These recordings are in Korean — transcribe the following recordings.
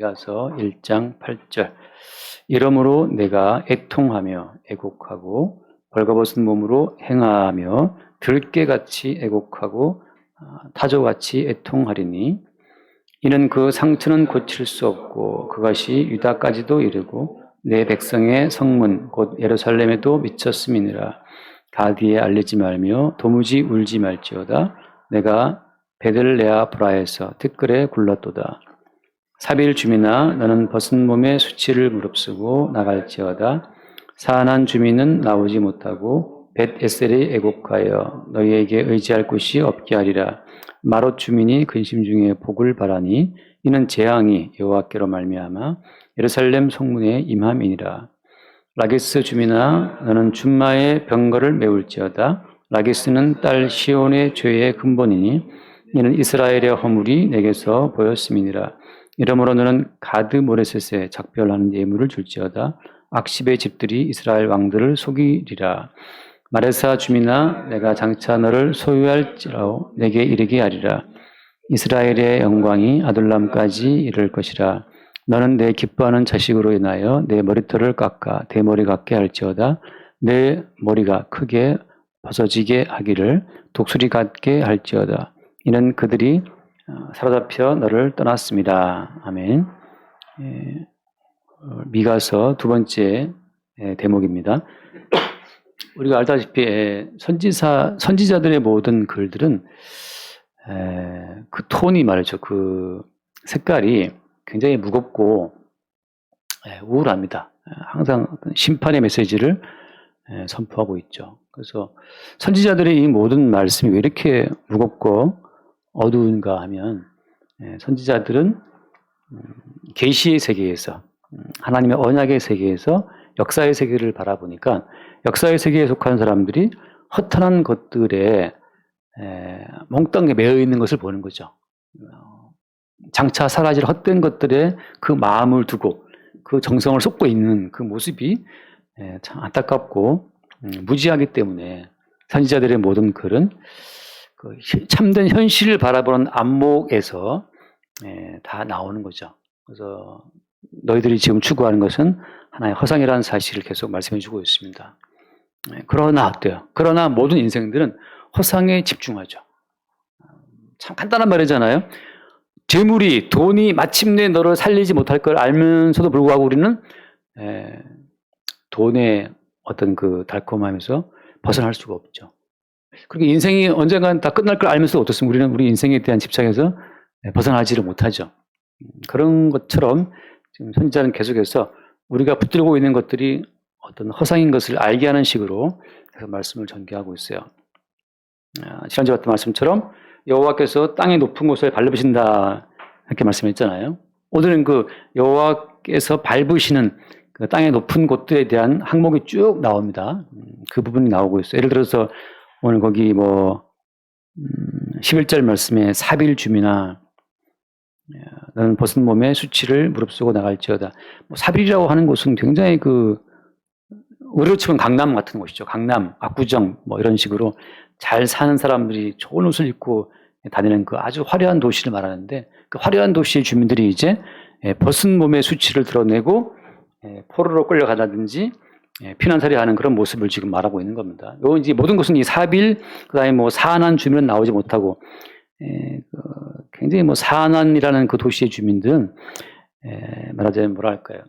가서 1장 8절. 이러므로 내가 애통하며 애곡하고 벌거벗은 몸으로 행하며 들깨같이 애곡하고 타조같이 애통하리니 이는 그 상처는 고칠 수 없고 그것이 유다까지도 이르고 내 백성의 성문 곧 예루살렘에도 미쳤음이니라. 가디에 알리지 말며 도무지 울지 말지어다. 내가 베들레아 브라에서 티끌에 굴렀도다. 사빌 주민아 너는 벗은 몸에 수치를 무릅쓰고 나갈지어다. 사안한 주민은 나오지 못하고 벳에셀이 애곡하여 너희에게 의지할 곳이 없게 하리라. 마롯 주민이 근심 중에 복을 바라니 이는 재앙이 여호와께로 말미암아 예루살렘 성문에 임함이니라. 라기스 주민아 너는 준마의 병거를 메울지어다. 라기스는 딸 시온의 죄의 근본이니 이는 이스라엘의 허물이 내게서 보였음이니라. 이러므로 너는 가드 모레셋에 작별하는 예물을 줄지어다. 악십의 집들이 이스라엘 왕들을 속이리라. 마레사 주민아 내가 장차 너를 소유할지라도 내게 이르게 하리라. 이스라엘의 영광이 아둘람까지 이를 것이라. 너는 내 기뻐하는 자식으로 인하여 내 머리털을 깎아 대머리 같게 할지어다. 내 머리가 크게 벗어지게 하기를 독수리 같게 할지어다. 이는 그들이 사로잡혀 너를 떠났습니다. 아멘. 미가서 두 번째 대목입니다. 우리가 알다시피 선지자들의 모든 글들은 그 톤이 말이죠. 그 색깔이 굉장히 무겁고 우울합니다. 항상 심판의 메시지를 선포하고 있죠. 그래서 선지자들의 이 모든 말씀이 왜 이렇게 무겁고 어두운가 하면 선지자들은 계시의 세계에서 하나님의 언약의 세계에서 역사의 세계를 바라보니까 역사의 세계에 속한 사람들이 허탄한 것들에 몽땅 매여 있는 것을 보는 거죠. 장차 사라질 헛된 것들에 그 마음을 두고 그 정성을 쏟고 있는 그 모습이 참 안타깝고 무지하기 때문에 선지자들의 모든 글은 그 참된 현실을 바라보는 안목에서 다 나오는 거죠. 그래서 너희들이 지금 추구하는 것은 하나의 허상이라는 사실을 계속 말씀해 주고 있습니다. 그러나 어때요? 그러나 모든 인생들은 허상에 집중하죠. 참 간단한 말이잖아요. 재물이, 돈이 마침내 너를 살리지 못할 걸 알면서도 불구하고 우리는 돈의 어떤 그 달콤함에서 벗어날 수가 없죠. 그리고 인생이 언젠간 다 끝날 걸 알면서도 어떻습니까? 우리는 우리 인생에 대한 집착에서 벗어나지를 못하죠. 그런 것처럼 지금 선지자는 계속해서 우리가 붙들고 있는 것들이 어떤 허상인 것을 알게 하는 식으로 말씀을 전개하고 있어요. 지난주 봤던 말씀처럼 여호와께서 땅의 높은 곳을 밟으신다 이렇게 말씀했잖아요. 오늘은 그 여호와께서 밟으시는 그 땅의 높은 곳들에 대한 항목이 쭉 나옵니다. 그 부분이 나오고 있어요. 예를 들어서 오늘 거기 11절 말씀에 사빌 주민아 너는 벗은 몸에 수치를 무릅쓰고 나갈지어다. 사빌이라고 하는 곳은 굉장히 우리로 치면 강남 같은 곳이죠. 강남, 압구정 이런 식으로 잘 사는 사람들이 좋은 옷을 입고 다니는 그 아주 화려한 도시를 말하는데 그 화려한 도시의 주민들이 이제 벗은 몸의 수치를 드러내고 포로로 끌려가다든지 피난살이 하는 그런 모습을 지금 말하고 있는 겁니다. 이제 모든 것은 이 사빌, 그다음에 사안한 주민은 나오지 못하고 굉장히 사안이라는 그 도시의 주민들은 말하자면 뭐랄까요?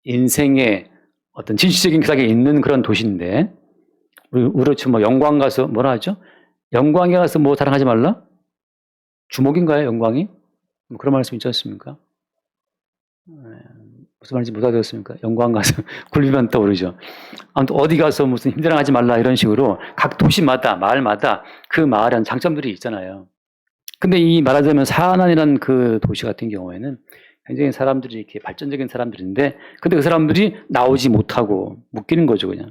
인생의 어떤 진취적인 기사에 있는 그런 도시인데 우리로 치면 영광 가서 뭐라 하죠? 영광에 가서 자랑하지 말라? 주목인가요, 영광이? 그런 말씀 있지 않습니까? 무슨 말인지 못 알아들었습니까? 영광 가서 굴비만 떠오르죠. 아무튼 어디 가서 무슨 힘들어하지 말라 이런 식으로 각 도시마다 마을마다 그 마을에 한 장점들이 있잖아요. 근데 이 말하자면 사안이라는 그 도시 같은 경우에는 굉장히 사람들이 이렇게 발전적인 사람들인데 근데 그 사람들이 나오지 못하고 묶이는 거죠, 그냥.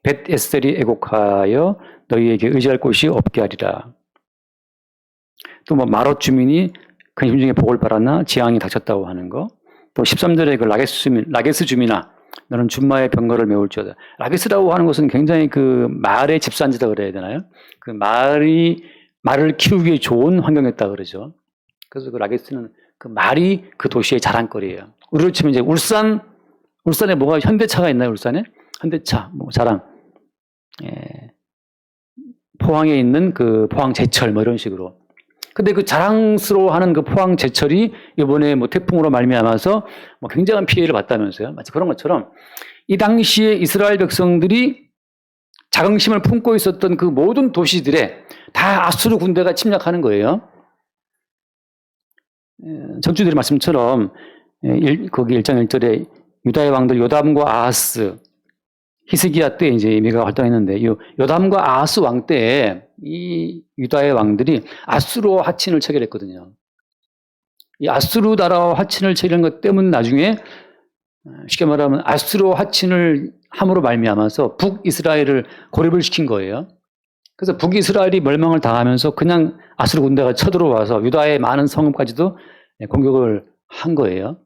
벳에셀이 애곡하여 너희에게 의지할 곳이 없게 하리라. 또 마롯 주민이 근심 중에 복을 바랐나 재앙이 닥쳤다고 하는 거. 또 13절에 그 라게스 주민아 너는 준마의 병거를 메울지어다. 라게스라고 하는 것은 굉장히 그 말의 집산지다 그래야 되나요? 그 말을 키우기에 좋은 환경이었다 그러죠. 그래서 그 라게스는 그 말이 그 도시의 자랑거리예요. 우리로 치면 이제 울산에 뭐가 현대차가 있나요? 울산에? 현대차, 뭐 자랑. 예. 포항에 있는 그 포항 제철 뭐 이런 식으로. 근데 그 자랑스러워하는 그 포항 제철이 이번에 뭐 태풍으로 말미암아서 뭐 굉장한 피해를 봤다면서요. 마치 그런 것처럼 이 당시에 이스라엘 백성들이 자긍심을 품고 있었던 그 모든 도시들에 다 아수르 군대가 침략하는 거예요. 전주들의 말씀처럼 거기 1장 1절에 유다의 왕들 요담과 아하스, 히스기야 때 이제 미가가 활동했는데 요담과 아하스 왕 때에 이 유다의 왕들이 아수르와 화친을 체결했거든요. 이 아수르 나라와 화친을 체결한 것 때문에 나중에 쉽게 말하면 아수르와 화친을 함으로 말미암아서 북이스라엘을 고립을 시킨 거예요. 그래서 북이스라엘이 멸망을 당하면서 그냥 아수르 군대가 쳐들어와서 유다의 많은 성읍까지도 공격을 한 거예요.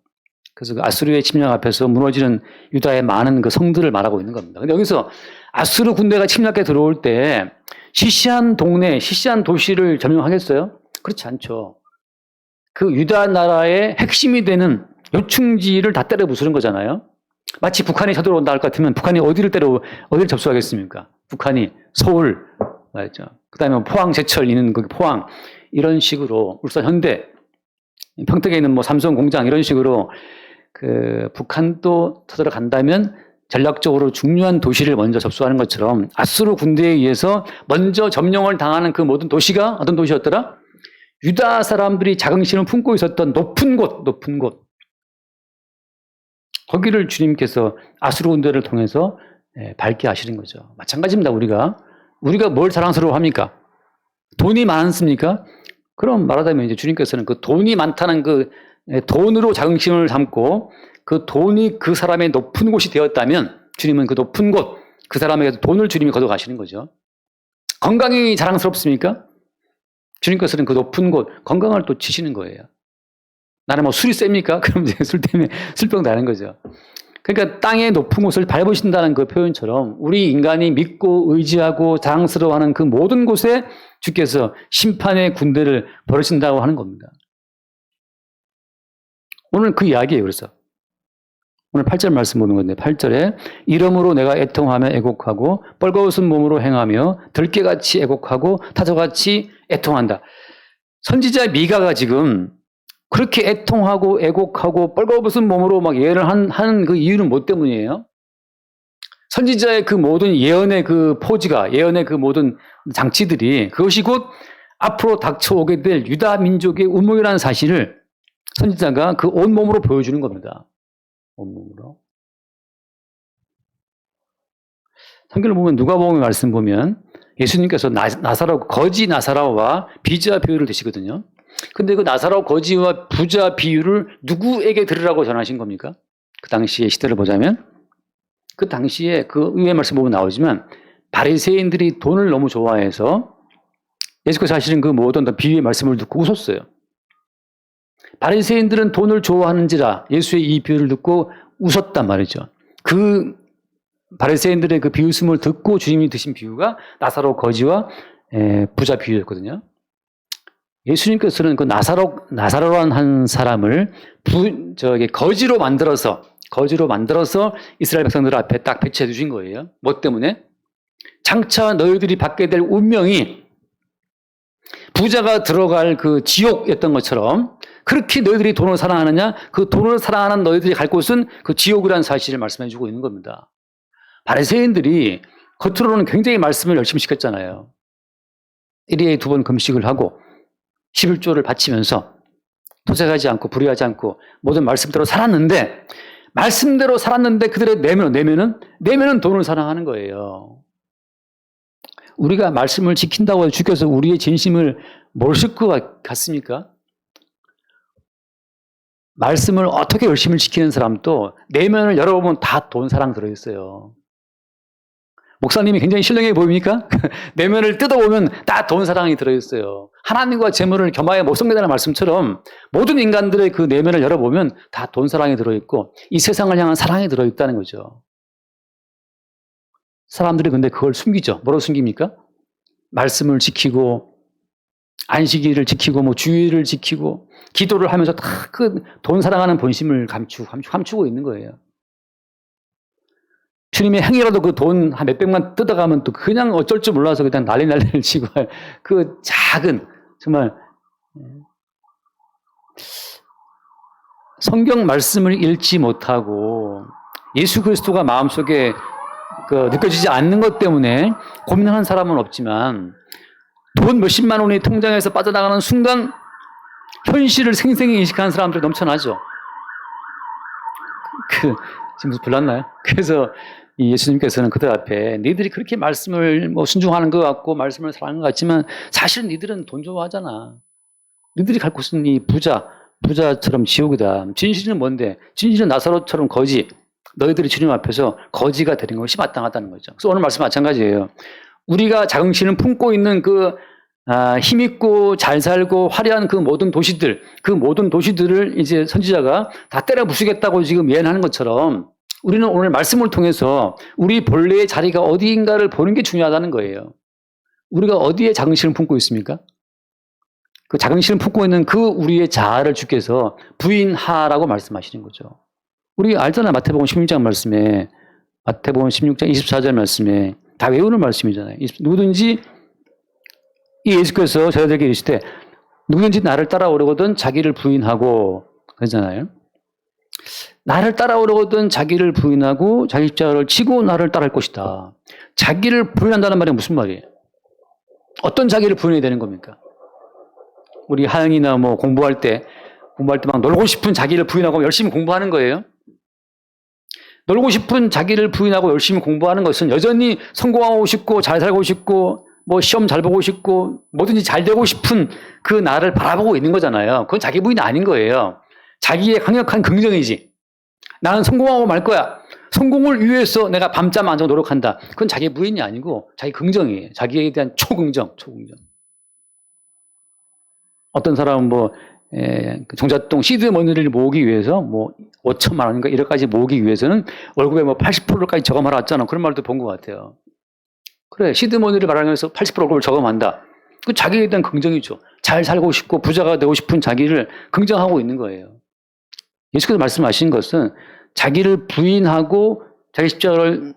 그래서 그 아수르의 침략 앞에서 무너지는 유다의 많은 그 성들을 말하고 있는 겁니다. 근데 여기서 아수르 군대가 침략해 들어올 때 시시한 동네, 시시한 도시를 점령하겠어요? 그렇지 않죠. 그 유다 나라의 핵심이 되는 요충지를 다 때려 부수는 거잖아요. 마치 북한이 쳐들어온다 할 것 같으면 북한이 어디를 접수하겠습니까? 북한이 서울, 맞죠. 그 다음에 포항 제철 있는 거기 포항, 이런 식으로 울산 현대, 평택에 있는 뭐 삼성 공장 이런 식으로 그 북한도 쳐들어간다면 전략적으로 중요한 도시를 먼저 접수하는 것처럼 아수르 군대에 의해서 먼저 점령을 당하는 그 모든 도시가 어떤 도시였더라? 유다 사람들이 자긍심을 품고 있었던 높은 곳. 거기를 주님께서 아수르 군대를 통해서 밝게 하시는 거죠. 마찬가지입니다. 우리가 뭘 자랑스러워합니까? 돈이 많습니까? 그럼 말하자면 이제 주님께서는 그 돈이 많다는 그 돈으로 자긍심을 삼고 그 돈이 그 사람의 높은 곳이 되었다면 주님은 그 높은 곳, 그 사람에게서 돈을 주님이 걷어가시는 거죠. 건강이 자랑스럽습니까? 주님께서는 그 높은 곳, 건강을 또 치시는 거예요. 나는 뭐 술이 셉니까? 그럼 이제 술 때문에 술병 나는 거죠. 그러니까 땅의 높은 곳을 밟으신다는 그 표현처럼 우리 인간이 믿고 의지하고 자랑스러워하는 그 모든 곳에 주께서 심판의 군대를 벌이신다고 하는 겁니다. 오늘 그 이야기예요. 그래서 오늘 8절 말씀 보는 건데 8절에 이러므로 내가 애통하며 애곡하고 뻘거벗은 몸으로 행하며 들깨같이 애곡하고 타조같이 애통한다. 선지자 미가가 지금 그렇게 애통하고 애곡하고 뻘거벗은 몸으로 막 예언을 하는 그 이유는 뭐 때문이에요? 선지자의 그 모든 예언의 그 포즈가, 예언의 그 모든 장치들이 그것이 곧 앞으로 닥쳐오게 될 유다 민족의 운명이라는 사실을 선지자가 그 온몸으로 보여주는 겁니다. 온몸으로. 성경을 보면 누가복음의 말씀 보면 예수님께서 거지 나사로와 비자 비유를 드시거든요. 근데 그 나사로 거지와 부자 비유를 누구에게 들으라고 전하신 겁니까? 그 당시의 시대를 보자면 그 당시에 그 위의 말씀 보면 나오지만 바리새인들이 돈을 너무 좋아해서 예수께서 하시는 그 모든 비유의 말씀을 듣고 웃었어요. 바리새인들은 돈을 좋아하는지라 예수의 이 비유를 듣고 웃었단 말이죠. 그 바리새인들의 그 비웃음을 듣고 주님이 드신 비유가 나사로 거지와 부자 비유였거든요. 예수님께서는 그 나사로란 한 사람을 거지로 만들어서 이스라엘 백성들 앞에 딱 배치해 주신 거예요. 뭐 때문에? 장차 너희들이 받게 될 운명이 부자가 들어갈 그 지옥이었던 것처럼 그렇게 너희들이 돈을 사랑하느냐? 그 돈을 사랑하는 너희들이 갈 곳은 그 지옥이라는 사실을 말씀해 주고 있는 겁니다. 바리새인들이 겉으로는 굉장히 말씀을 열심히 시켰잖아요. 1일에 2번 금식을 하고 11조를 바치면서 도색하지 않고 불의하지 않고 모든 말씀대로 살았는데 그들의 내면은 돈을 사랑하는 거예요. 우리가 말씀을 지킨다고 해서 주께서 우리의 진심을 모르실 것 같습니까? 말씀을 어떻게 열심히 지키는 사람도 내면을 열어보면 다 돈 사랑 들어있어요. 목사님이 굉장히 신령해 보입니까? 내면을 뜯어보면 다 돈 사랑이 들어있어요. 하나님과 재물을 겸하여 못 섬기다는 말씀처럼 모든 인간들의 그 내면을 열어보면 다 돈 사랑이 들어있고 이 세상을 향한 사랑이 들어있다는 거죠. 사람들이 근데 그걸 숨기죠. 뭐로 숨깁니까? 말씀을 지키고 안식일을 지키고 뭐 주일을 지키고 기도를 하면서 다 그 돈 사랑하는 본심을 감추고 있는 거예요. 주님의 행위라도 그 돈 한 몇백만 뜯어가면 또 그냥 어쩔 줄 몰라서 그냥 난리를 치고 그 작은 정말 성경 말씀을 읽지 못하고 예수 그리스도가 마음속에 느껴지지 않는 것 때문에 고민하는 사람은 없지만 돈 몇십만 원이 통장에서 빠져나가는 순간 현실을 생생히 인식하는 사람들이 넘쳐나죠. 지금 불났나요? 그래서 예수님께서는 그들 앞에 니들이 그렇게 말씀을 순종하는 것 같고 말씀을 사랑하는 것 같지만 사실은 니들은 돈 좋아하잖아. 니들이 갈 곳은 이 부자처럼 지옥이다. 진실은 뭔데? 진실은 나사로처럼 거지. 너희들이 주님 앞에서 거지가 되는 것이 마땅하다는 거죠. 그래서 오늘 말씀 마찬가지예요. 우리가 자긍심을 품고 있는 힘있고 잘 살고 화려한 그 모든 도시들을 이제 선지자가 다 때려 부수겠다고 지금 예언하는 것처럼 우리는 오늘 말씀을 통해서 우리 본래의 자리가 어디인가를 보는 게 중요하다는 거예요. 우리가 어디에 자긍심을 품고 있습니까? 그 자긍심을 품고 있는 그 우리의 자아를 주께서 부인하라고 말씀하시는 거죠. 우리 알잖아요. 마태복음 16장 말씀에, 마태복음 16장 24절 말씀에 다 외우는 말씀이잖아요. 누구든지 이 예수께서 저희들에게 이르시되 누구든지 나를 따라오려거든 자기를 부인하고 그러잖아요. 나를 따라오려거든 자기를 부인하고 자기 십자가를 지고 나를 따를 것이다. 자기를 부인한다는 말이 무슨 말이에요? 어떤 자기를 부인해야 되는 겁니까? 우리 하영이나 공부할 때 막 놀고 싶은 자기를 부인하고 열심히 공부하는 거예요. 놀고 싶은 자기를 부인하고 열심히 공부하는 것은 여전히 성공하고 싶고 잘 살고 싶고 시험 잘 보고 싶고 뭐든지 잘 되고 싶은 그 나를 바라보고 있는 거잖아요. 그건 자기 부인이 아닌 거예요. 자기의 강력한 긍정이지. 나는 성공하고 말 거야. 성공을 위해서 내가 밤잠 안 자고 노력한다. 그건 자기 부인이 아니고 자기 긍정이에요. 자기에 대한 초긍정. 어떤 사람은 종잣돈 시드 머니를 모으기 위해서 5천만 원인가 1억까지 모으기 위해서는 월급의 80%까지 저금하라 했잖아. 그런 말도 본 것 같아요. 그래, 시드 머니를 말하면서 80% 월급을 저금한다. 그 자기에 대한 긍정이죠. 잘 살고 싶고 부자가 되고 싶은 자기를 긍정하고 있는 거예요. 예수께서 말씀하신 것은 자기를 부인하고 자기 십자가를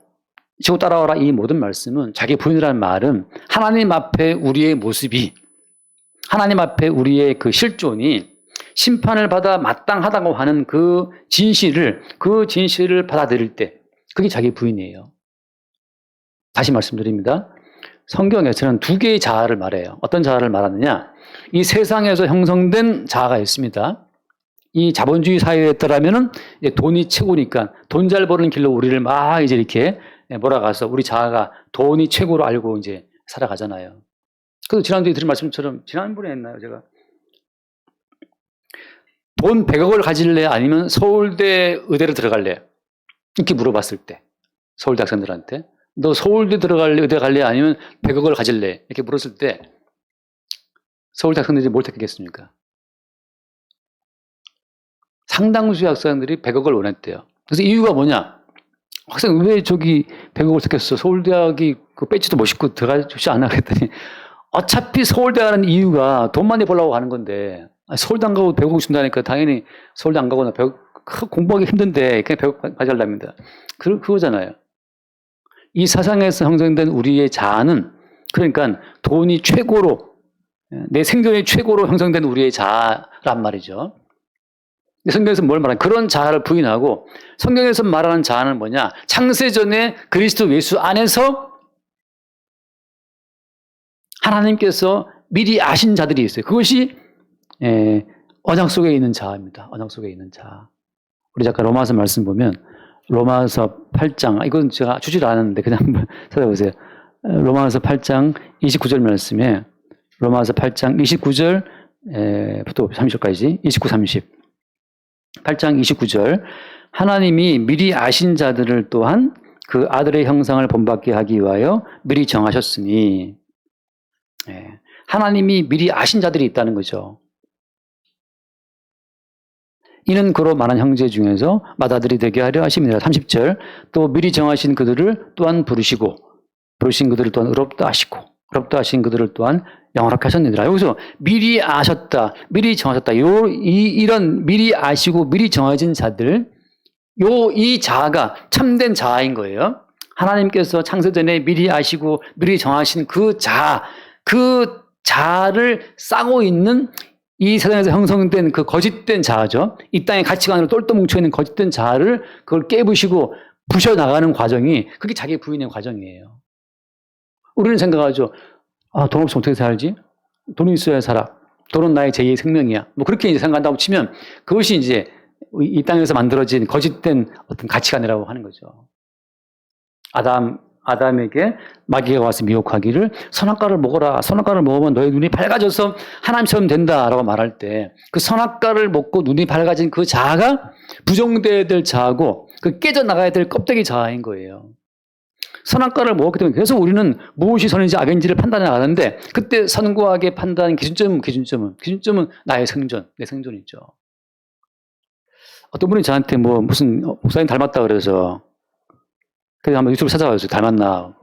지고 따라오라 이 모든 말씀은 자기 부인이라는 말은 하나님 앞에 우리의 모습이 하나님 앞에 우리의 그 실존이 심판을 받아 마땅하다고 하는 그 진실을 받아들일 때 그게 자기 부인이에요. 다시 말씀드립니다. 성경에서는 두 개의 자아를 말해요. 어떤 자아를 말하느냐? 이 세상에서 형성된 자아가 있습니다. 이 자본주의 사회에 따르면은 돈이 최고니까 돈 잘 버는 길로 우리를 막 이제 이렇게 몰아가서 우리 자아가 돈이 최고로 알고 이제 살아가잖아요. 그래서 지난주에 드린 말씀처럼 지난번에 했나요, 제가? 돈 100억을 가질래? 아니면 서울대 의대를 들어갈래? 이렇게 물어봤을 때 서울대 학생들한테 너 서울대 들어갈래? 의대 갈래? 아니면 100억을 가질래? 이렇게 물었을 때 서울대 학생들이 뭘 택했겠습니까? 상당수의 학생들이 100억을 원했대요. 그래서 이유가 뭐냐? 학생 왜 100억을 택했어? 서울대학이 그 배지도 멋있고 들어가지 좋지 않아? 그랬더니 어차피 서울대 가는 이유가 돈 많이 벌려고 가는 건데 서울대 안 가고 100억 준다니까 당연히 서울대 안 가거나 공부하기 힘든데 그냥 100억 가져가랍니다. 그거잖아요. 이 사상에서 형성된 우리의 자아는 그러니까 돈이 최고로 내 생존이 최고로 형성된 우리의 자아란 말이죠. 성경에서 뭘 말하냐? 그런 자아를 부인하고 성경에서 말하는 자아는 뭐냐? 창세전에 그리스도 예수 안에서 하나님께서 미리 아신 자들이 있어요. 그것이 언약 속에 있는 자아입니다. 언약 속에 있는 자아. 우리 잠깐 로마서 말씀 보면 로마서 8장 이건 제가 주질 않았는데 그냥 한번 찾아보세요. 로마서 8장 29절 말씀에 로마서 8장 29절부터 30절까지 29, 30 8장 29절 하나님이 미리 아신 자들을 또한 그 아들의 형상을 본받게 하기 위하여 미리 정하셨으니 하나님이 미리 아신 자들이 있다는 거죠. 이는 그로 많은 형제 중에서 맏아들이 되게 하려 하심이니라. 30절 또 미리 정하신 그들을 또한 부르신 그들을 또한 의롭다 하시고 어렵다 하신 그들을 또한 영원하게 하셨느니라. 여기서 미리 아셨다, 미리 정하셨다. 이런 미리 아시고 미리 정해진 자들, 이 자아가 참된 자아인 거예요. 하나님께서 창세전에 미리 아시고 미리 정하신 그 자아를 싸고 있는 이 세상에서 형성된 그 거짓된 자아죠. 이 땅의 가치관으로 똘똘 뭉쳐있는 거짓된 자아를 그걸 깨부시고 부셔나가는 과정이 그게 자기 부인의 과정이에요. 우리는 생각하죠. 아, 돈 없으면 어떻게 살지? 돈이 있어야 살아. 돈은 나의 제2의 생명이야. 뭐 그렇게 이제 생각한다고 치면 그것이 이제 이 땅에서 만들어진 거짓된 어떤 가치관이라고 하는 거죠. 아담에게 마귀가 와서 미혹하기를 선악과를 먹어라. 선악과를 먹으면 너의 눈이 밝아져서 하나님처럼 된다라고 말할 때 그 선악과를 먹고 눈이 밝아진 그 자아가 부정돼야 될 자아고 그 깨져나가야 될 껍데기 자아인 거예요. 선악과를 먹었기 때문에 그래서 우리는 무엇이 선인지 악인지를 판단해 나가는데 그때 선과 악의 판단 기준점은 나의 생존, 내 생존이죠. 어떤 분이 저한테 뭐 무슨 목사님 닮았다 그래서 그래서 한번 유튜브 찾아봐서 닮았나.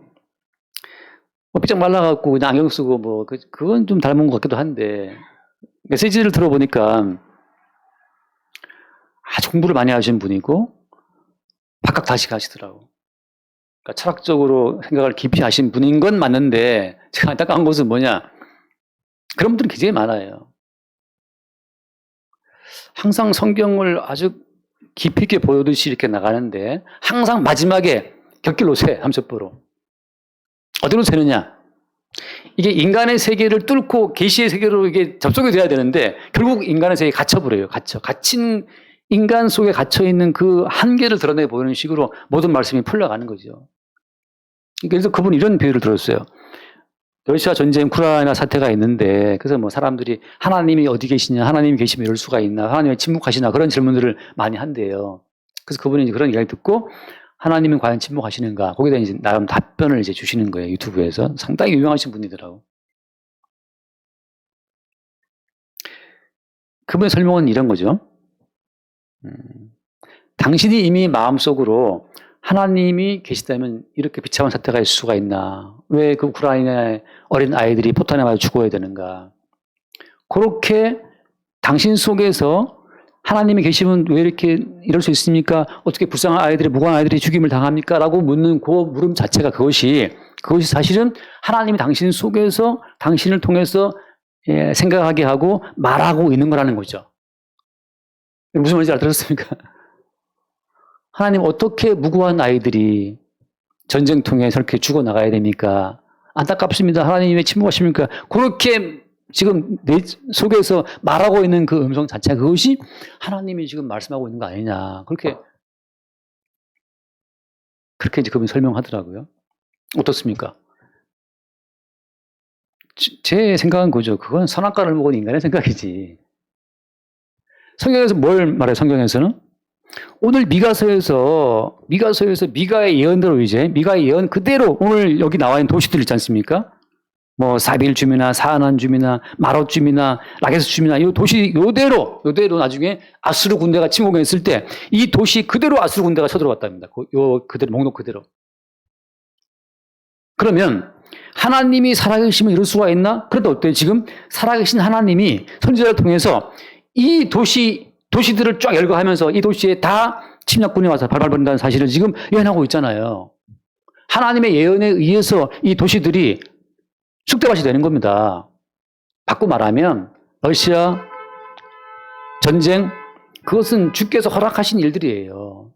뭐 삐쩍 말라갖고 그냥 안경 쓰고 뭐 그건 좀 닮은 것 같기도 한데 메시지를 들어보니까 아주 공부를 많이 하신 분이고 박학다식 하시더라고. 그러니까 철학적으로 생각을 깊이 하신 분인 건 맞는데 제가 안타까운 것은 뭐냐. 그런 분들이 굉장히 많아요. 항상 성경을 아주 깊이 있게 보여듯이 이렇게 나가는데 항상 마지막에 곁길로 새, 함석보로. 어디로 새느냐? 이게 인간의 세계를 뚫고 계시의 세계로 이게 접속이 돼야 되는데 결국 인간의 세계에 갇혀버려요. 갇힌 인간 속에 갇혀있는 그 한계를 드러내 보이는 식으로 모든 말씀이 풀려가는 거죠. 그래서 그분이 이런 비유를 들었어요. 러시아 전쟁, 우크라이나 사태가 있는데 그래서 뭐 사람들이 하나님이 어디 계시냐, 하나님이 계시면 이럴 수가 있나, 하나님이 침묵하시나 그런 질문들을 많이 한대요. 그래서 그분이 이제 그런 이야기를 듣고 하나님은 과연 침묵하시는가? 거기다 이제 나름 답변을 이제 주시는 거예요. 유튜브에서. 상당히 유명하신 분이더라고. 그분의 설명은 이런 거죠. 당신이 이미 마음속으로 하나님이 계시다면 이렇게 비참한 사태가 있을 수가 있나? 왜 그 우크라이나의 어린 아이들이 포탄에 맞아 죽어야 되는가? 그렇게 당신 속에서 하나님이 계시면 왜 이렇게 이럴 수 있습니까? 어떻게 불쌍한 아이들이, 무고한 아이들이 죽임을 당합니까? 라고 묻는 그 물음 자체가 그것이 사실은 하나님이 당신 속에서 당신을 통해서 생각하게 하고 말하고 있는 거라는 거죠. 무슨 말인지 알아들었습니까? 하나님 어떻게 무고한 아이들이 전쟁통에 저렇게 죽어나가야 됩니까? 안타깝습니다. 하나님이 왜 침묵하십니까? 그렇게 지금 내 속에서 말하고 있는 그 음성 자체가 그것이 하나님이 지금 말씀하고 있는 거 아니냐. 그렇게 이제 그분이 설명하더라고요. 어떻습니까? 제 생각은 그죠. 그건 선악과를 먹은 인간의 생각이지. 성경에서 뭘 말해요? 성경에서는? 오늘 미가서에서 미가의 예언대로 이제 미가의 예언 그대로 오늘 여기 나와 있는 도시들 있지 않습니까? 뭐 사빌 줌이나 사안 줌이나 마롯 줌이나 라게스 줌이나 이 도시 요대로 나중에 아수르 군대가 침공했을 때 이 도시 그대로 아수르 군대가 쳐들어왔답니다. 그대로 목록 그대로. 그러면 하나님이 살아계시면 이럴 수가 있나? 그런데 어때요? 지금 살아계신 하나님이 선지자를 통해서 이 도시들을 쫙 열거하면서 이 도시에 다 침략군이 와서 발발버린다는 사실을 지금 예언하고 있잖아요. 하나님의 예언에 의해서 이 도시들이 쑥대밭이 되는 겁니다. 바꾸고 말하면 러시아 전쟁 그것은 주께서 허락하신 일들이에요.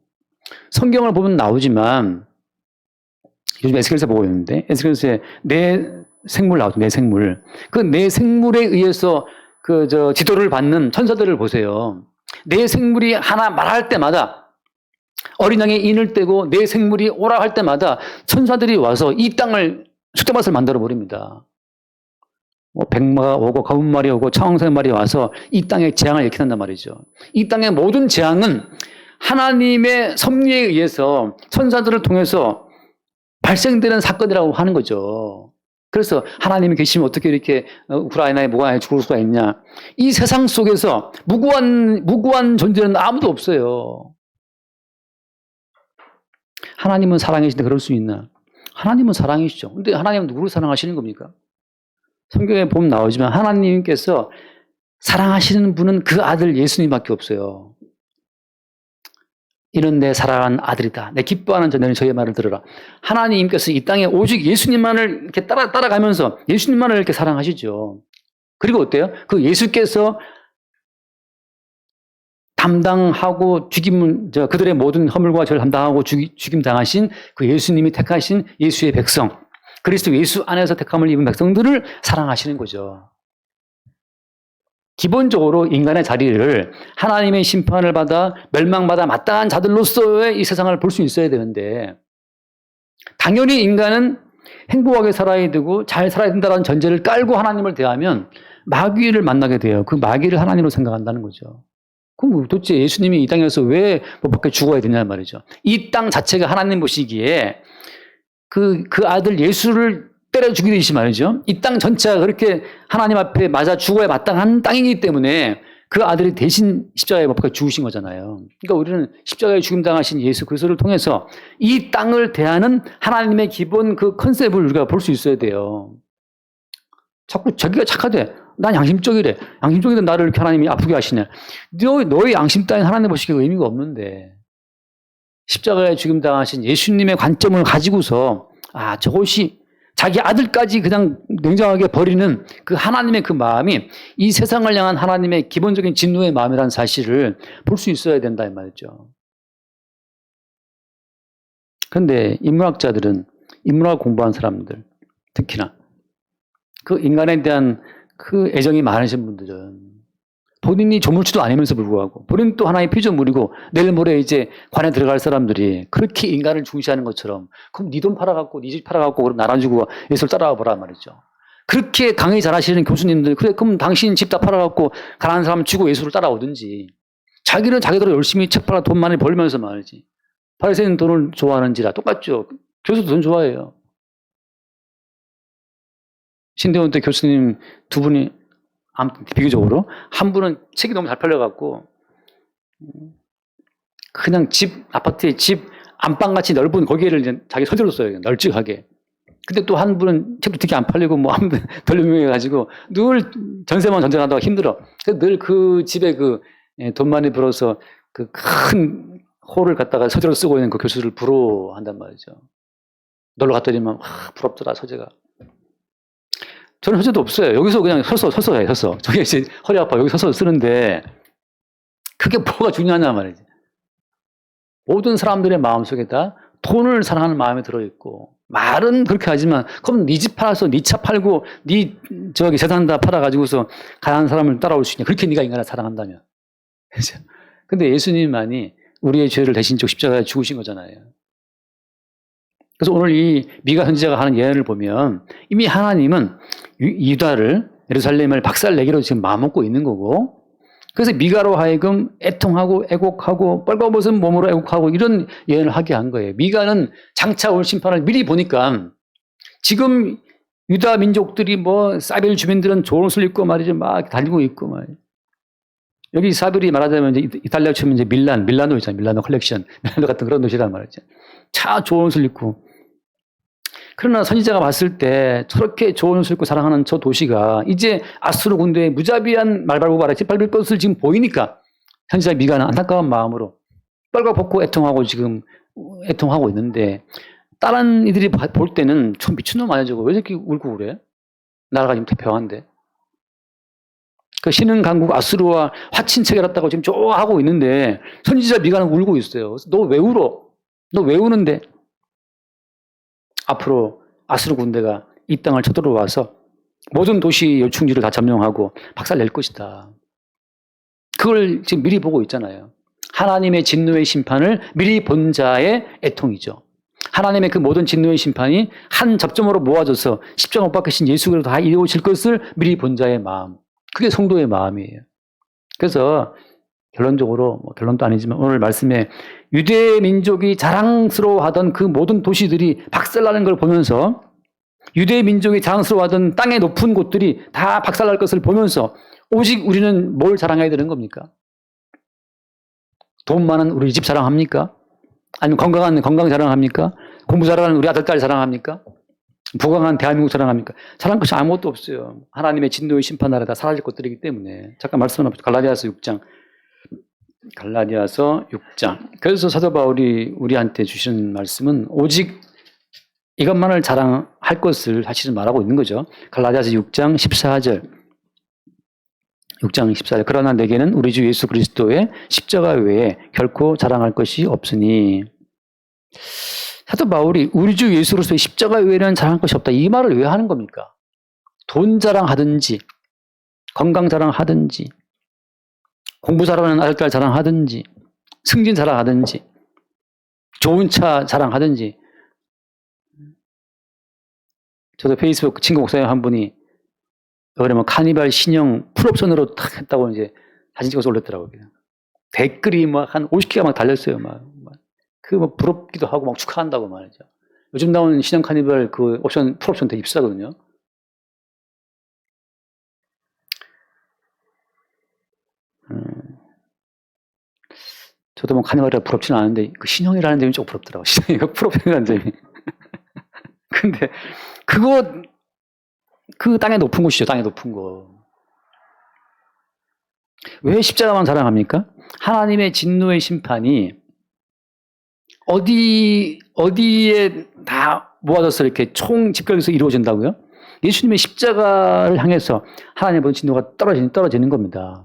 성경을 보면 나오지만 요즘 에스겔서 보고 있는데 에스겔서에 내 생물 나오죠. 내 생물. 그 내 생물에 의해서 지도를 받는 천사들을 보세요. 내 생물이 하나 말할 때마다 어린 양의 인을 떼고 내 생물이 오라 할 때마다 천사들이 와서 이 땅을 쑥대밭을 만들어 버립니다. 뭐 백마가 오고 검은말이 오고 청홍색말이 와서 이 땅에 재앙을 일으킨단 말이죠. 이 땅의 모든 재앙은 하나님의 섭리에 의해서 천사들을 통해서 발생되는 사건이라고 하는 거죠. 그래서 하나님이 계시면 어떻게 이렇게 우크라이나에 무고한 죽을 수가 있냐. 이 세상 속에서 무고한 존재는 아무도 없어요. 하나님은 사랑이신데 그럴 수 있나? 하나님은 사랑이시죠. 근데 하나님은 누구를 사랑하시는 겁니까? 성경에 보면 나오지만 하나님께서 사랑하시는 분은 그 아들 예수님밖에 없어요. 이는 내 사랑하는 아들이다. 내 기뻐하는 자녀는 저의 말을 들으라. 하나님께서 이 땅에 오직 예수님만을 이렇게 따라가면서 예수님만을 이렇게 사랑하시죠. 그리고 어때요? 그 예수께서 담당하고 그들의 모든 허물과 죄를 담당하고 죽임 당하신 그 예수님이 택하신 예수의 백성, 그리스도 예수 안에서 택함을 입은 백성들을 사랑하시는 거죠. 기본적으로 인간의 자리를 하나님의 심판을 받아 멸망받아 마땅한 자들로서의 이 세상을 볼 수 있어야 되는데, 당연히 인간은 행복하게 살아야 되고 잘 살아야 된다는 전제를 깔고 하나님을 대하면 마귀를 만나게 돼요. 그 마귀를 하나님으로 생각한다는 거죠. 그럼 도대체 예수님이 이 땅에서 왜 못 박혀 죽어야 되냐 말이죠. 이 땅 자체가 하나님 보시기에 그 아들 예수를 때려 죽이듯이 말이죠. 이 땅 전체가 그렇게 하나님 앞에 맞아 죽어야 마땅한 땅이기 때문에 그 아들이 대신 십자가에 못 박혀 죽으신 거잖아요. 그러니까 우리는 십자가에 죽임당하신 예수 그리스도를 통해서 이 땅을 대하는 하나님의 기본 그 컨셉을 우리가 볼 수 있어야 돼요. 자꾸 자기가 착하대. 난 양심적이래. 양심적이든 나를 이렇게 하나님이 아프게 하시네. 너의 양심 따윈 하나님 보시기에 의미가 없는데, 십자가에 죽임당하신 예수님의 관점을 가지고서 저것이 자기 아들까지 그냥 냉정하게 버리는 그 하나님의 그 마음이 이 세상을 향한 하나님의 기본적인 진노의 마음이라는 사실을 볼 수 있어야 된다 이 말이죠. 그런데 인문학자들은, 인문학 공부한 사람들, 특히나 그 인간에 대한 그 애정이 많으신 분들은 본인이 조물주도 아니면서 불구하고 본인 또 하나의 피조물이고 내일 모레 이제 관에 들어갈 사람들이 그렇게 인간을 중시하는 것처럼, 그럼 네 돈 팔아갖고 네 집 팔아갖고 그럼 나라 주고 예수를 따라와 보라 말이죠. 그렇게 강의 잘하시는 교수님들, 그래 그럼 당신 집 다 팔아갖고 가난한 사람 주고 예수를 따라오든지, 자기는 자기대로 열심히 책 팔아 돈 많이 벌면서 말이지. 바리새인 돈을 좋아하는지라 똑같죠. 교수도 돈 좋아해요. 신대원 때 교수님 두 분이, 아무튼 비교적으로 한 분은 책이 너무 잘 팔려갖고 그냥 아파트에 집 안방같이 넓은 거기를 이제 자기 서재로 써요. 널찍하게. 근데 또 한 분은 책도 되게 안 팔리고 뭐 아무튼 덜 유명해가지고 늘 전세만 전전하다가 힘들어. 늘 그 집에 돈 많이 벌어서 그 큰 홀을 갖다가 서재로 쓰고 있는 그 교수를 부러워한단 말이죠. 놀러 갔더니만 부럽더라 서재가. 저는 서재도 없어요. 여기서 그냥 서서 해요. 저기 이제 허리 아파 여기 서서 쓰는데 그게 뭐가 중요하냐 말이지. 모든 사람들의 마음속에다 돈을 사랑하는 마음이 들어있고, 말은 그렇게 하지만 그럼 네 집 팔아서 네 차 팔고 네 재산 다 팔아가지고서 가난한 사람을 따라올 수 있냐. 그렇게 네가 인간을 사랑한다면. 근데 예수님만이 우리의 죄를 대신 십자가에 죽으신 거잖아요. 그래서 오늘 이 미가 선지자가 하는 예언을 보면 이미 하나님은 유다를, 예루살렘을 박살내기로 지금 마음먹고 있는 거고, 그래서 미가로 하여금 애통하고 애곡하고 뻘거벗은 몸으로 애곡하고 이런 예언을 하게 한 거예요. 미가는 장차 올 심판을 미리 보니까 지금 유다 민족들이 뭐 사벨 주민들은 좋은 옷을 입고 말이죠. 막 달리고 있고 말이죠. 여기 사벨이 말하자면 이제 이탈리아 치면 이제 밀라노 있잖아요. 밀라노 컬렉션, 밀라노 같은 그런 도시란 말이죠. 차 좋은 옷을 입고. 그러나 선지자가 봤을 때 저렇게 좋은 옷을 입고 사랑하는 저 도시가 이제 아수르 군대의 무자비한 말발굽알에 짓밟힐 것을 지금 보이니까 선지자 미가는 안타까운 마음으로 빨가벗고 애통하고 있는데, 다른 이들이 볼 때는 저 미친놈 아니야 저거 왜 이렇게 울고 그래? 나라가 지금 대평한데. 그 신흥 강국 아수르와 화친 체결했다고 지금 좋아하고 있는데 선지자 미가는 울고 있어요. 너 왜 울어? 너 왜 우는데? 앞으로 아수르 군대가 이 땅을 쳐들어와서 모든 도시 요충지를 다 점령하고 박살낼 것이다. 그걸 지금 미리 보고 있잖아요. 하나님의 진노의 심판을 미리 본 자의 애통이죠. 하나님의 그 모든 진노의 심판이 한 접점으로 모아져서 십자가 못 박히신 예수로 다 이루어질 것을 미리 본 자의 마음. 그게 성도의 마음이에요. 그래서 결론적으로, 결론도 아니지만 오늘 말씀에 유대 민족이 자랑스러워하던 그 모든 도시들이 박살나는 걸 보면서, 유대 민족이 자랑스러워하던 땅의 높은 곳들이 다 박살날 것을 보면서 오직 우리는 뭘 자랑해야 되는 겁니까? 돈 많은 우리 집 자랑합니까? 아니면 건강 자랑합니까? 공부 잘하는 우리 아들, 딸 자랑합니까? 부강한 대한민국 자랑합니까? 자랑할 것이 아무것도 없어요. 하나님의 진노의 심판 아래 다 사라질 것들이기 때문에. 잠깐 말씀 한번 갈라디아서 6장. 갈라디아서 6장. 그래서 사도 바울이 우리한테 주시는 말씀은 오직 이것만을 자랑할 것을 사실은 말하고 있는 거죠. 갈라디아서 6장 14절. 6장 14절. 그러나 내게는 우리 주 예수 그리스도의 십자가 외에 결코 자랑할 것이 없으니. 사도 바울이 우리 주 예수 그리스도의 십자가 외에는 자랑할 것이 없다. 이 말을 왜 하는 겁니까? 돈 자랑하든지, 건강 자랑하든지, 공부 잘하는 아들딸 자랑하든지, 승진 자랑하든지, 좋은 차 자랑하든지. 저도 페이스북 친구 목사님 한 분이 그러면 카니발 신형 풀옵션으로 탁 했다고 이제 사진 찍어서 올렸더라고요. 댓글이 막 한 50개가 막 달렸어요. 막 부럽기도 하고 막 축하한다고 말이죠. 요즘 나온 신형 카니발 그 옵션, 풀옵션 되게 비싸거든요. 저도 뭐 카니발이라 부럽지는 않은데 그 신형이라는 점이 좀 부럽더라고요. 신형이가 풀옵션이라는 점이. 근데 그거 그 땅에 높은 곳이죠. 땅에 높은 곳. 왜 십자가만 자랑합니까? 하나님의 진노의 심판이 어디에 다 모아져서 이렇게 총 집결해서 이루어진다고요? 예수님의 십자가를 향해서 하나님의 진노가 떨어지는 겁니다.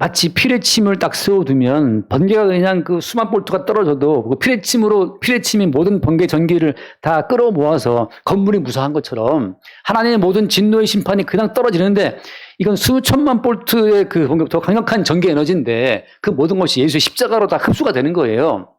마치 피레침을 딱 세워두면 번개가 그냥 그 수만 볼트가 떨어져도 그 피레침이 모든 번개 전기를 다 끌어모아서 건물이 무사한 것처럼 하나님의 모든 진노의 심판이 그냥 떨어지는데 이건 수천만 볼트의 그 더 강력한 전기 에너지인데 그 모든 것이 예수의 십자가로 다 흡수가 되는 거예요.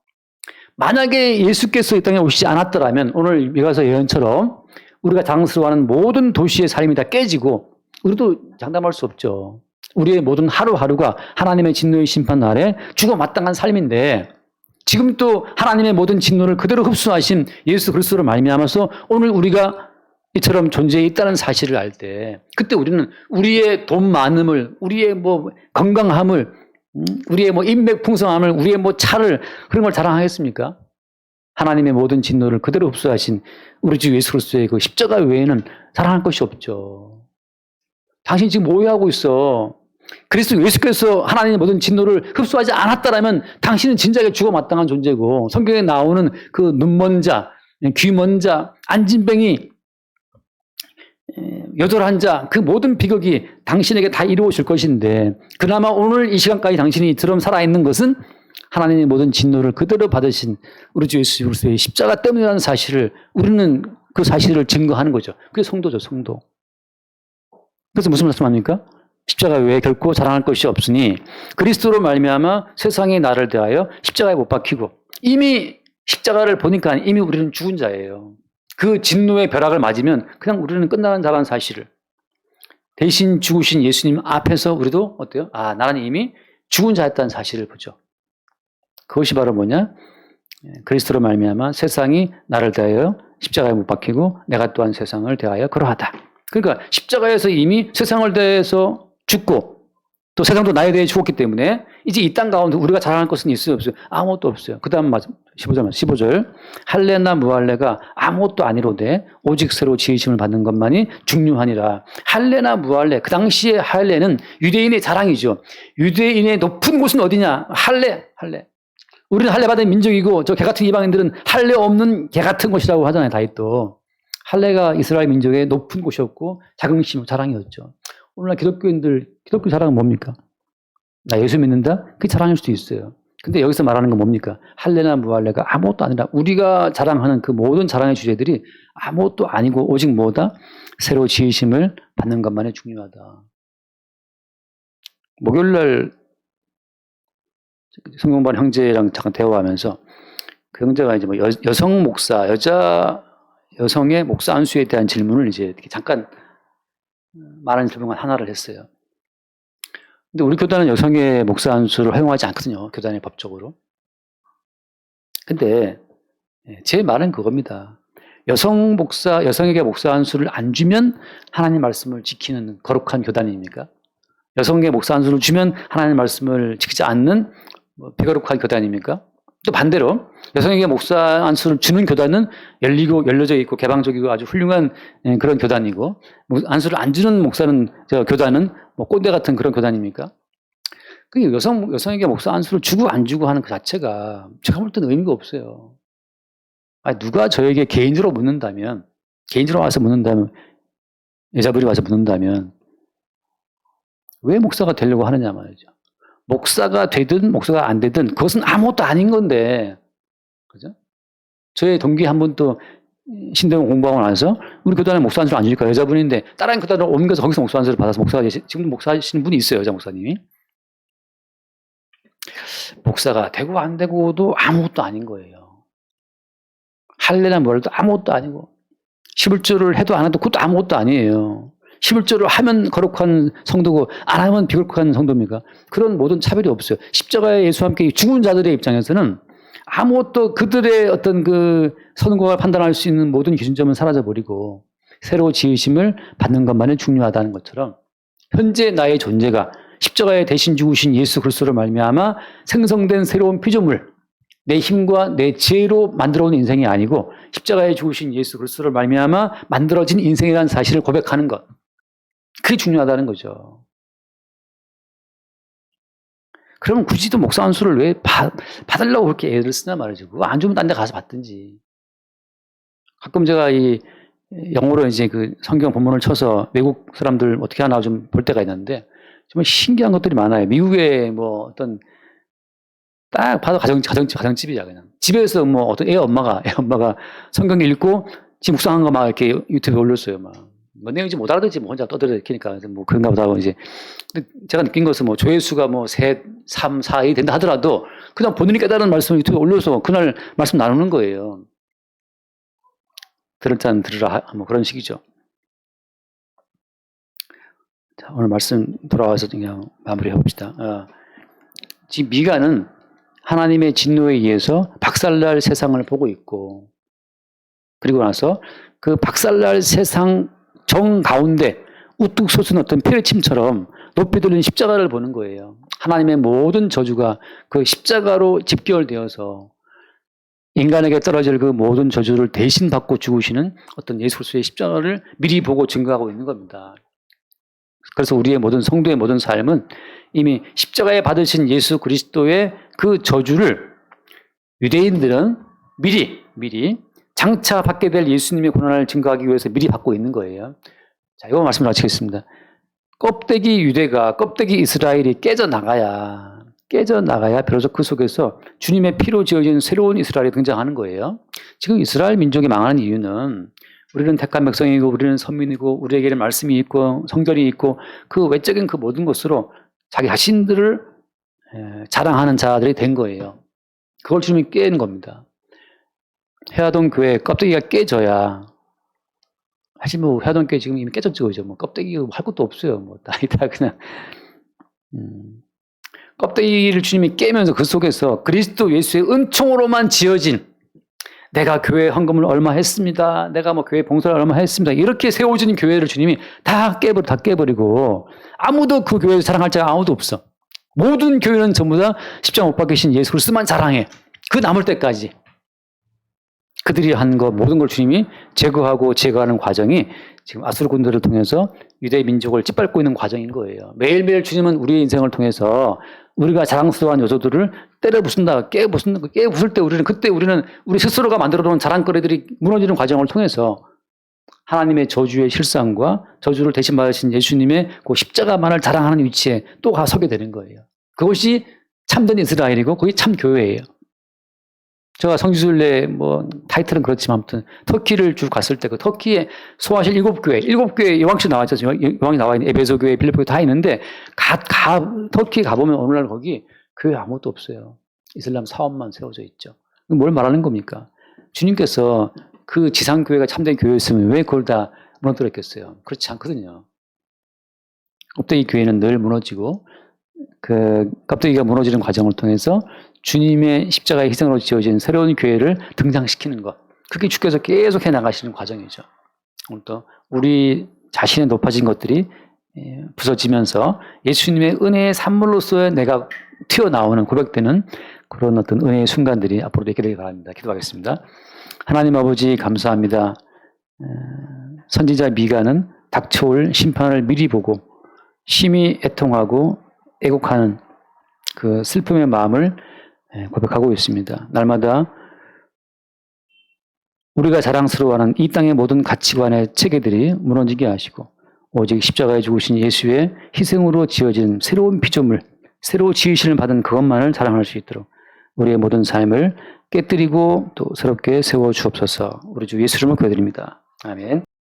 만약에 예수께서 이 땅에 오시지 않았더라면 오늘 미가서 예언처럼 우리가 장스러워하는 모든 도시의 삶이 다 깨지고 우리도 장담할 수 없죠. 우리의 모든 하루하루가 하나님의 진노의 심판 아래 죽어 마땅한 삶인데 지금 또 하나님의 모든 진노를 그대로 흡수하신 예수 그리스도로 말미암아서 오늘 우리가 이처럼 존재해 있다는 사실을 알 때 그때 우리는 우리의 돈 많음을, 우리의 뭐 건강함을, 우리의 뭐 인맥 풍성함을, 우리의 뭐 차를 그런 걸 자랑하겠습니까? 하나님의 모든 진노를 그대로 흡수하신 우리 주 예수 그리스도의 그 십자가 외에는 자랑할 것이 없죠. 당신 지금 오해하고 있어. 그리스도 예수께서 하나님의 모든 진노를 흡수하지 않았다라면 당신은 진작에 죽어 마땅한 존재고 성경에 나오는 그 눈먼 자, 귀먼 자, 안진뱅이, 여절한 자, 그 모든 비극이 당신에게 다 이루어질 것인데 그나마 오늘 이 시간까지 당신이 이처럼 살아있는 것은 하나님의 모든 진노를 그대로 받으신 우리 주 예수 그리스도의 십자가 때문이라는 사실을 우리는 그 사실을 증거하는 거죠. 그게 성도죠, 성도. 그래서 무슨 말씀합니까? 십자가 외에 결코 자랑할 것이 없으니 그리스도로 말미암아 세상이 나를 대하여 십자가에 못 박히고 이미 십자가를 보니까 이미 우리는 죽은 자예요. 그 진노의 벼락을 맞으면 그냥 우리는 끝나는 자라는 사실을 대신 죽으신 예수님 앞에서 우리도 어때요? 아, 나는 이미 죽은 자였다는 사실을 보죠. 그것이 바로 뭐냐? 그리스도로 말미암아 세상이 나를 대하여 십자가에 못 박히고 내가 또한 세상을 대하여 그러하다. 그러니까 십자가에서 이미 세상을 대해서 죽고 또 세상도 나에 대해 죽었기 때문에 이제 이 땅 가운데 우리가 자랑할 것은 있어요, 없어요? 아무것도 없어요. 그 다음 15절 할례나 무할례가 아무것도 아니로되 오직 새로 지으심을 받는 것만이 중요하니라. 할례나 무할례, 그 당시에 할례는 유대인의 자랑이죠. 유대인의 높은 곳은 어디냐? 할례. 우리는 할례 받은 민족이고 저 개 같은 이방인들은 할례 없는 개 같은 곳이라고 하잖아요. 다윗도. 할례가 이스라엘 민족의 높은 곳이었고 자긍심, 자랑이었죠. 오늘날 기독교 자랑은 뭡니까? 나 예수 믿는다? 그게 자랑일 수도 있어요. 근데 여기서 말하는 건 뭡니까? 할례나 무할례가 아무것도 아니라 우리가 자랑하는 그 모든 자랑의 주제들이 아무것도 아니고 오직 뭐다? 새로 지으심을 받는 것만이 중요하다. 목요일날 성경반 형제랑 잠깐 대화하면서 그 형제가 이제 뭐 여성 목사, 여성의 목사 안수에 대한 질문을 이제 이렇게 잠깐 많은 질문 하나를 했어요. 근데 우리 교단은 여성의 목사 안수를 허용하지 않거든요. 교단의 법적으로. 근데 제 말은 그겁니다. 여성에게 목사 안수를 안 주면 하나님 말씀을 지키는 거룩한 교단입니까? 여성에게 목사 안수를 주면 하나님 말씀을 지키지 않는 비거룩한 교단입니까? 또 반대로 여성에게 목사 안수를 주는 교단은 열려져 있고 개방적이고 아주 훌륭한 그런 교단이고, 안수를 안 주는 교단은 뭐 꼰대 같은 그런 교단입니까? 그 여성에게 목사 안수를 주고 안 주고 하는 그 자체가 제가 볼 때는 의미가 없어요. 누가 저에게 개인적으로 묻는다면, 여자분이 와서 묻는다면 왜 목사가 되려고 하느냐 말이죠. 목사가 되든 목사가 안 되든 그것은 아무것도 아닌 건데, 그죠? 저의 동기 한 분 또 신대원 공부하고 나서 우리 교단에 목사 안수를 안 주니까 여자분인데 다른 교단으로 옮겨서 거기서 목사 안수를 받아서 지금 목사하시는 분이 있어요. 여자 목사님이. 목사가 되고 안 되고도 아무것도 아닌 거예요. 할례나 뭐라도 아무것도 아니고, 11조를 해도 안 해도 그것도 아무것도 아니에요. 11조를 하면 거룩한 성도고 안 하면 비거룩한 성도입니까? 그런 모든 차별이 없어요. 십자가에 예수와 함께 죽은 자들의 입장에서는 아무것도 그들의 어떤 그 선거가 판단할 수 있는 모든 기준점은 사라져버리고 새로 지으심을 받는 것만이 중요하다는 것처럼, 현재 나의 존재가 십자가에 대신 죽으신 예수 그리스도로 말미암아 생성된 새로운 피조물, 내 힘과 내 지혜로 만들어온 인생이 아니고 십자가에 죽으신 예수 그리스도를 말미암아 만들어진 인생이라는 사실을 고백하는 것, 그게 중요하다는 거죠. 그러면 굳이 또 목사 안수를 왜 받으려고 그렇게 애를 쓰나 말이죠. 그거 안 주면 딴 데 가서 받든지. 가끔 제가 이 영어로 이제 그 성경 본문을 쳐서 외국 사람들 어떻게 하나 좀 볼 때가 있는데 정말 신기한 것들이 많아요. 미국의 뭐 어떤 딱 봐도 가정집이야, 그냥. 집에서 뭐 어떤 애 엄마가 성경 읽고 지금 묵상한 거 막 이렇게 유튜브에 올렸어요, 막. 뭐 내용인지 못 알아듣지, 뭐 혼자 떠들어대니까. 뭐 그런가 보다 하고 이제. 근데 제가 느낀 것은 뭐 조회수가 뭐 3, 3, 4이 된다 하더라도 그냥 본인이 깨달은 말씀을 유튜브에 올려서 그날 말씀 나누는 거예요. 들을 자는 들으라, 뭐 그런 식이죠. 자, 오늘 말씀 돌아와서 그냥 마무리해 봅시다. 지금 미가는 하나님의 진노에 의해서 박살날 세상을 보고 있고, 그리고 나서 그 박살날 세상 정 가운데 우뚝 솟은 어떤 피레침처럼 높이 들린 십자가를 보는 거예요. 하나님의 모든 저주가 그 십자가로 집결되어서 인간에게 떨어질 그 모든 저주를 대신 받고 죽으시는 어떤 예수 그리스도의 십자가를 미리 보고 증거하고 있는 겁니다. 그래서 우리의 모든 성도의 모든 삶은 이미 십자가에 받으신 예수 그리스도의 그 저주를 유대인들은 미리 장차 받게 될 예수님의 고난을 증거하기 위해서 미리 받고 있는 거예요. 자, 이거 말씀을 마치겠습니다. 껍데기 유대가, 껍데기 이스라엘이 깨져나가야 비로소 그 속에서 주님의 피로 지어진 새로운 이스라엘이 등장하는 거예요. 지금 이스라엘 민족이 망하는 이유는 우리는 택한 백성이고 우리는 선민이고 우리에게는 말씀이 있고 성결이 있고 그 외적인 그 모든 것으로 자기 자신들을 자랑하는 자들이 된 거예요. 그걸 주님이 깨는 겁니다. 해화동 교회 껍데기가 깨져야, 사실 뭐 해화동 교회 지금 이미 깨졌죠, 그죠? 뭐 껍데기가 할 것도 없어요. 뭐 다 그냥 껍데기를 주님이 깨면서 그 속에서 그리스도 예수의 은총으로만 지어진, 내가 교회 헌금을 얼마 했습니다, 내가 뭐 교회 봉사를 얼마 했습니다, 이렇게 세워진 교회를 주님이 다 깨버리고 아무도 그 교회를 자랑할 자가 아무도 없어. 모든 교회는 전부 다 십자가 못 박히신 예수 그리스도만 자랑해. 그 남을 때까지. 그들이 한 것 모든 걸 주님이 제거하는 과정이 지금 아수르 군대를 통해서 유대 민족을 짓밟고 있는 과정인 거예요. 매일매일 주님은 우리의 인생을 통해서 우리가 자랑스러운 요소들을 때려 부순다, 깨 부술 때 우리는 우리 스스로가 만들어 놓은 자랑거리들이 무너지는 과정을 통해서 하나님의 저주의 실상과 저주를 대신 받으신 예수님의 그 십자가만을 자랑하는 위치에 또 서게 되는 거예요. 그것이 참된 이스라엘이고 그게 참 교회예요. 제가 성지순례 뭐 타이틀은 그렇지만 아무튼 터키를 쭉 갔을 때 그 터키에 소화실 7교회 여왕시 나와 있죠. 여왕이 나와 있는 에베소 교회, 빌립보 교회 다 있는데 터키 가보면 오늘날 거기 교회 아무것도 없어요. 이슬람 사원만 세워져 있죠. 뭘 말하는 겁니까? 주님께서 그 지상교회가 참된 교회였으면 왜 그걸 다 무너뜨렸겠어요? 그렇지 않거든요. 껍데기 교회는 늘 무너지고 그 껍데기가 무너지는 과정을 통해서 주님의 십자가의 희생으로 지어진 새로운 교회를 등장시키는 것, 그게 주께서 계속 해나가시는 과정이죠. 오늘 또 우리 자신의 높아진 것들이 부서지면서 예수님의 은혜의 산물로서의 내가 튀어나오는 고백되는 그런 어떤 은혜의 순간들이 앞으로도 있게 되길 바랍니다. 기도하겠습니다. 하나님 아버지 감사합니다. 선지자 미가는 닥쳐올 심판을 미리 보고 심히 애통하고 애곡하는 그 슬픔의 마음을 고백하고 있습니다. 날마다 우리가 자랑스러워하는 이 땅의 모든 가치관의 체계들이 무너지게 하시고 오직 십자가에 죽으신 예수의 희생으로 지어진 새로운 피조물, 새로 지으심을 받은 그것만을 자랑할 수 있도록 우리의 모든 삶을 깨뜨리고 또 새롭게 세워 주옵소서. 우리 주 예수 이름으로 기도드립니다. 아멘.